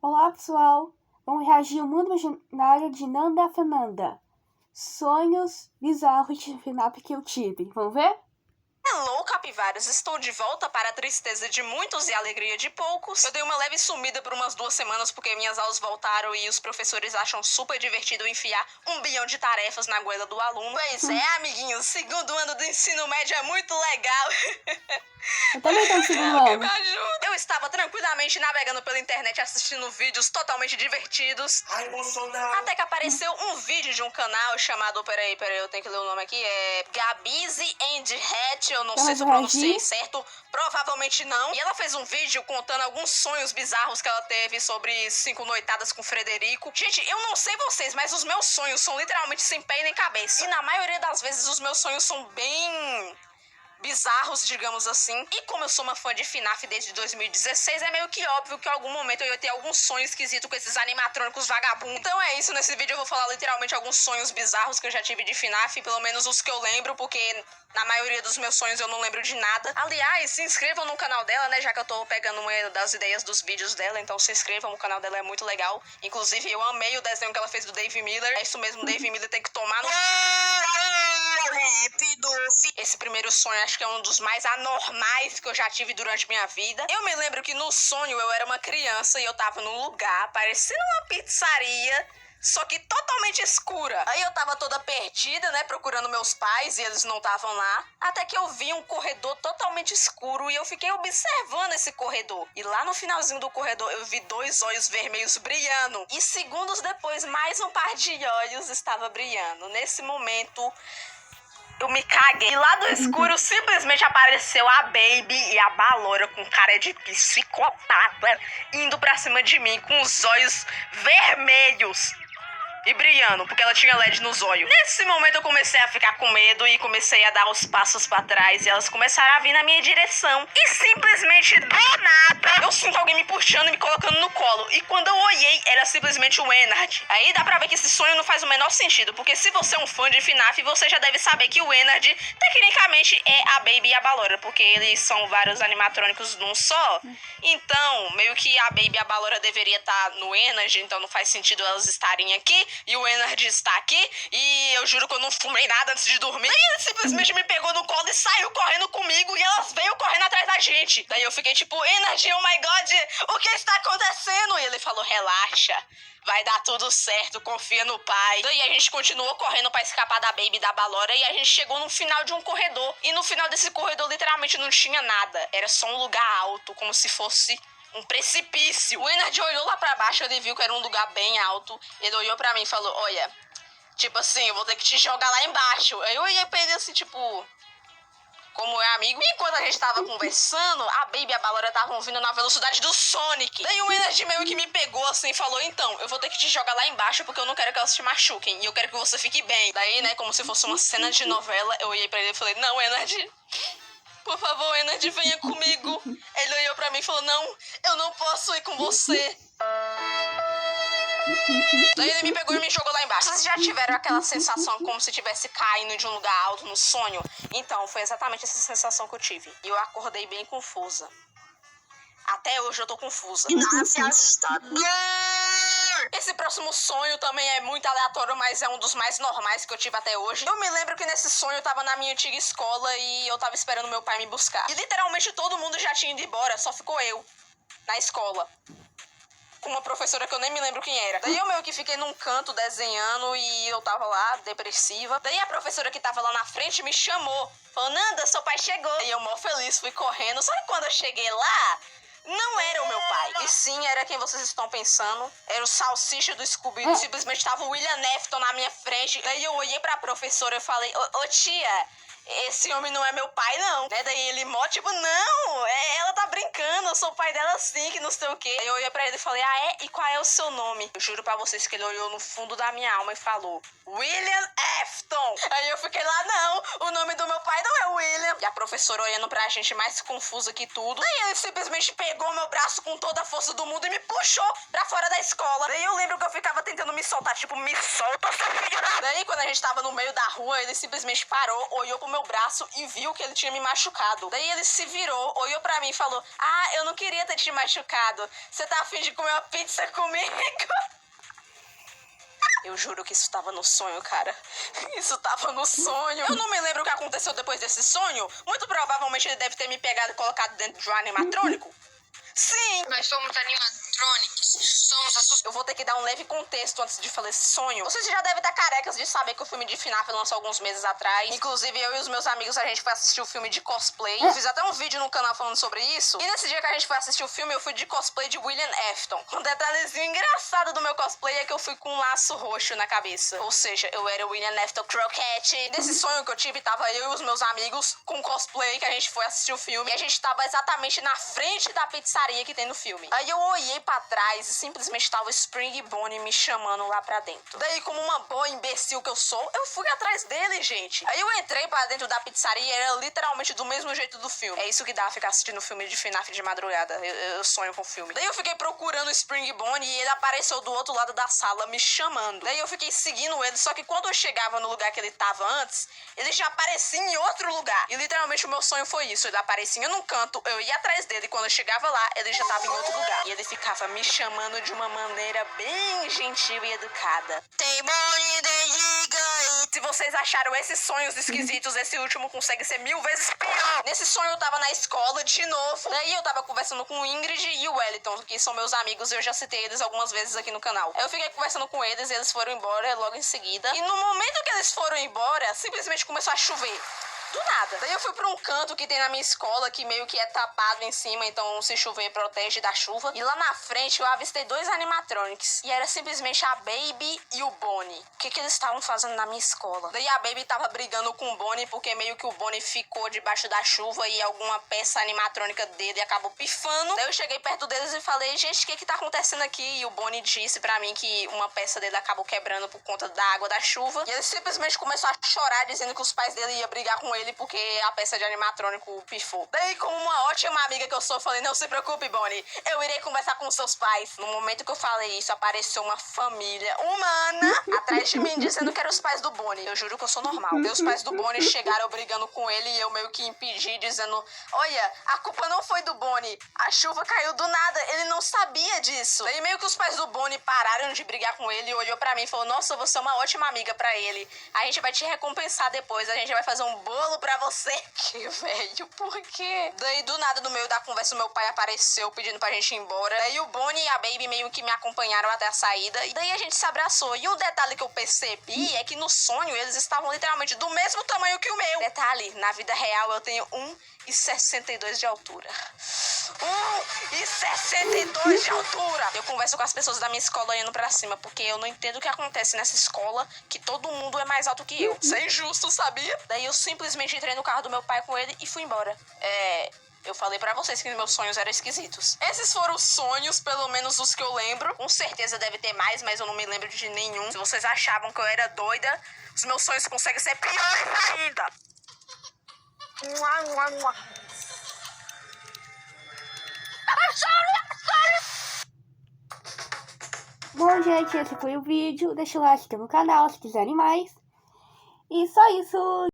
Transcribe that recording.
Olá, pessoal! Vamos reagir ao mundo imaginário de Nanda Fernanda. Sonhos bizarros de FNAF que eu tive. Vamos ver? Hello, capivaras! Estou de volta para a tristeza de muitos e a alegria de poucos. Eu dei uma leve sumida por umas 2 semanas porque minhas aulas voltaram e os professores acham super divertido enfiar 1 bilhão de tarefas na goela do aluno. Pois é, amiguinhos, segundo ano do ensino médio é muito legal. Eu também tô no segundo Alguém ano. me ajuda! Eu estava tranquilamente navegando pela internet assistindo vídeos totalmente divertidos. Ai, Bolsonaro! Até que apareceu um vídeo de um canal chamado... Peraí, eu tenho que ler o nome aqui. É Gabizi and Hat. Eu não sei se eu pronunciei certo. Provavelmente não. E ela fez um vídeo contando alguns sonhos bizarros que ela teve sobre 5 noitadas com Frederico. Gente, eu não sei vocês, mas os meus sonhos são literalmente sem pé nem cabeça. E na maioria das vezes os meus sonhos são bem bizarros, digamos assim. E como eu sou uma fã de FNAF desde 2016, é meio que óbvio que em algum momento eu ia ter algum sonho esquisito com esses animatrônicos vagabundos. Então é isso, nesse vídeo eu vou falar literalmente alguns sonhos bizarros que eu já tive de FNAF, pelo menos os que eu lembro, porque na maioria dos meus sonhos eu não lembro de nada. Aliás, se inscrevam no canal dela, né, já que eu tô pegando uma das ideias dos vídeos dela, então se inscrevam, o canal dela é muito legal. Inclusive, eu amei o desenho que ela fez do Dave Miller. É isso mesmo, Dave Miller tem que tomar no... Esse primeiro sonho acho que é um dos mais anormais que eu já tive durante minha vida. Eu me lembro que no sonho eu era uma criança e eu tava num lugar parecendo uma pizzaria, só que totalmente escura. Aí eu tava toda perdida, né, procurando meus pais e eles não estavam lá. Até que eu vi um corredor totalmente escuro e eu fiquei observando esse corredor. E lá no finalzinho do corredor eu vi 2 olhos vermelhos brilhando. E segundos depois, mais um par de olhos estava brilhando. Nesse momento... eu me caguei. E lá do escuro simplesmente apareceu a Baby e a Baloura com cara de psicopata indo pra cima de mim com os olhos vermelhos e brilhando, porque ela tinha LED nos olhos. Nesse momento eu comecei a ficar com medo e comecei a dar os passos pra trás e elas começaram a vir na minha direção. E simplesmente do nada eu sinto alguém me puxando e me colocando no colo. E quando eu olhei, era simplesmente o Ennard. Aí dá pra ver que esse sonho não faz o menor sentido, porque se você é um fã de FNAF, você já deve saber que o Ennard tecnicamente é a Baby e a Baloura, porque eles são vários animatrônicos num só. Então, meio que a Baby e a Baloura deveria estar no Ennard, então não faz sentido elas estarem aqui. E o Ennard está aqui, e eu juro que eu não fumei nada antes de dormir. Aí ele simplesmente me pegou no colo e saiu correndo comigo, e elas veio correndo atrás da gente. Daí eu fiquei tipo, Ennard, oh my god, o que está acontecendo? E ele falou, relaxa, vai dar tudo certo, confia no pai. Daí a gente continuou correndo pra escapar da Baby e da Baloura, e a gente chegou no final de um corredor. E no final desse corredor literalmente não tinha nada, era só um lugar alto, como se fosse um precipício. O Ennard olhou lá pra baixo, ele viu que era um lugar bem alto. Ele olhou pra mim e falou, olha, tipo assim, eu vou ter que te jogar lá embaixo. Aí eu olhei pra ele assim, tipo, como é amigo. E enquanto a gente tava conversando, a Baby e a Baloura estavam vindo na velocidade do Sonic. Daí o Ennard meio que me pegou assim e falou, então, eu vou ter que te jogar lá embaixo porque eu não quero que elas te machuquem. E eu quero que você fique bem. Daí, né, como se fosse uma cena de novela, eu olhei pra ele e falei, não, Ennard, por favor, Ennard, venha comigo. Ele olhou pra mim e falou, não, eu não posso ir com você. Daí ele me pegou e me jogou lá embaixo. Vocês já tiveram aquela sensação como se estivesse caindo de um lugar alto no sonho? Então, foi exatamente essa sensação que eu tive. E eu acordei bem confusa. Até hoje eu tô confusa. Esse próximo sonho também é muito aleatório, mas é um dos mais normais que eu tive até hoje. Eu me lembro que nesse sonho eu tava na minha antiga escola e eu tava esperando meu pai me buscar. E literalmente todo mundo já tinha ido embora, só ficou eu na escola, com uma professora que eu nem me lembro quem era. Daí eu meio que fiquei num canto desenhando e eu tava lá, depressiva. Daí a professora que tava lá na frente me chamou, falou, Nanda, seu pai chegou. E eu mó feliz, fui correndo. Só que quando eu cheguei lá, não era o meu pai. E sim, era quem vocês estão pensando. Era o Salsicha do Scooby-Doo. Simplesmente tava o William Afton na minha frente. Daí eu olhei pra professora e falei, ô tia, esse homem não é meu pai, não. Né? Daí ele mó, tipo, não, ela tá brincando, eu sou o pai dela sim, que não sei o quê. Aí eu olhei pra ele e falei, ah, é? E qual é o seu nome? Eu juro pra vocês que ele olhou no fundo da minha alma e falou, William Afton. Aí eu fiquei lá, não, o nome do meu pai não é William. E a professora olhando pra gente mais confusa que tudo. Daí ele simplesmente pegou meu braço com toda a força do mundo e me puxou pra fora da escola. Daí eu lembro que eu ficava tentando me soltar, tipo, me solta, seu filho. Daí quando a gente tava no meio da rua, ele simplesmente parou, olhou pro meu meu braço e viu que ele tinha me machucado. Daí ele se virou, olhou pra mim e falou: ah, eu não queria ter te machucado. Você tá a fim de comer uma pizza comigo? Eu juro que isso tava no sonho, cara. Isso tava no sonho. Eu não me lembro o que aconteceu depois desse sonho. Muito provavelmente ele deve ter me pegado e colocado dentro de um animatrônico. Sim! Nós somos animatrônicos. Somos assustados. Eu vou ter que dar um leve contexto antes de falar esse sonho. Vocês já devem estar carecas de saber que o filme de FNAF lançou alguns meses atrás. Inclusive, eu e os meus amigos, a gente foi assistir o filme de cosplay. Eu fiz até um vídeo no canal falando sobre isso. E nesse dia que a gente foi assistir o filme, eu fui de cosplay de William Afton. Um detalhezinho engraçado do meu cosplay é que eu fui com um laço roxo na cabeça. Ou seja, eu era o William Afton Croquette. Nesse sonho que eu tive, tava eu e os meus amigos com cosplay, que a gente foi assistir o filme. E a gente tava exatamente na frente da pizzaria que tem no filme. Aí eu olhei pra trás e simplesmente tava o Spring Bonnie me chamando lá pra dentro. Daí, como uma boa imbecil que eu sou, eu fui atrás dele, gente. Aí eu entrei pra dentro da pizzaria e era literalmente do mesmo jeito do filme. É isso que dá ficar assistindo filme de FNAF de madrugada. Eu sonho com o filme. Daí eu fiquei procurando o Spring Bonnie e ele apareceu do outro lado da sala me chamando. Daí eu fiquei seguindo ele, só que quando eu chegava no lugar que ele tava antes, ele já aparecia em outro lugar. E literalmente o meu sonho foi isso. Ele aparecia num canto, eu ia atrás dele e quando eu chegava lá, ele já tava em outro lugar. E ele ficava me chamando de uma maneira bem gentil e educada. Tem Bonnie, tem Giga. Se vocês acharam esses sonhos esquisitos, esse último consegue ser 1000 vezes pior. Nesse sonho eu tava na escola de novo. Daí eu tava conversando com o Ingrid e o Wellington, que são meus amigos, eu já citei eles algumas vezes aqui no canal. Aí eu fiquei conversando com eles e eles foram embora logo em seguida. E no momento que eles foram embora, simplesmente começou a chover. Do nada. Daí eu fui pra um canto que tem na minha escola, que meio que é tapado em cima, então se chover protege da chuva. E lá na frente eu avistei 2 animatronics. E era simplesmente a Baby e o Bonnie. O que eles estavam fazendo na minha escola? Daí a Baby tava brigando com o Bonnie, porque meio que o Bonnie ficou debaixo da chuva e alguma peça animatrônica dele acabou pifando. Daí eu cheguei perto deles e falei, gente, o que tá acontecendo aqui? E o Bonnie disse pra mim que uma peça dele acabou quebrando por conta da água da chuva. E ele simplesmente começou a chorar, dizendo que os pais dele iam brigar com ele porque a peça de animatrônico pifou. Daí, como uma ótima amiga que eu sou, eu falei, não se preocupe, Bonnie, eu irei conversar com seus pais. No momento que eu falei isso, apareceu uma família humana atrás de mim, dizendo que eram os pais do Bonnie. Eu juro que eu sou normal. Daí os pais do Bonnie chegaram brigando com ele e eu meio que impedi, dizendo, olha, a culpa não foi do Bonnie, a chuva caiu do nada, ele não sabia disso. Daí meio que os pais do Bonnie pararam de brigar com ele e olhou pra mim e falou, nossa, você é uma ótima amiga pra ele, a gente vai te recompensar depois, a gente vai fazer um bolo pra você. Que velho, por quê? Daí do nada, no meio da conversa, o meu pai apareceu pedindo pra gente ir embora. Daí o Bonnie e a Baby meio que me acompanharam até a saída. E daí a gente se abraçou. E o detalhe que eu percebi é que no sonho eles estavam literalmente do mesmo tamanho que o meu. Detalhe, na vida real eu tenho 1,62 de altura. 1,62 de altura! Eu converso com as pessoas da minha escola indo pra cima, porque eu não entendo o que acontece nessa escola, que todo mundo é mais alto que eu. Isso é injusto, sabia? Daí eu simplesmente entrei no carro do meu pai com ele e fui embora. Eu falei pra vocês que meus sonhos eram esquisitos. Esses foram os sonhos, pelo menos os que eu lembro. Com certeza deve ter mais, mas eu não me lembro de nenhum. Se vocês achavam que eu era doida, os meus sonhos conseguem ser piores ainda. Bom, gente, esse foi o vídeo. Deixa o like no canal se quiserem mais. E só isso.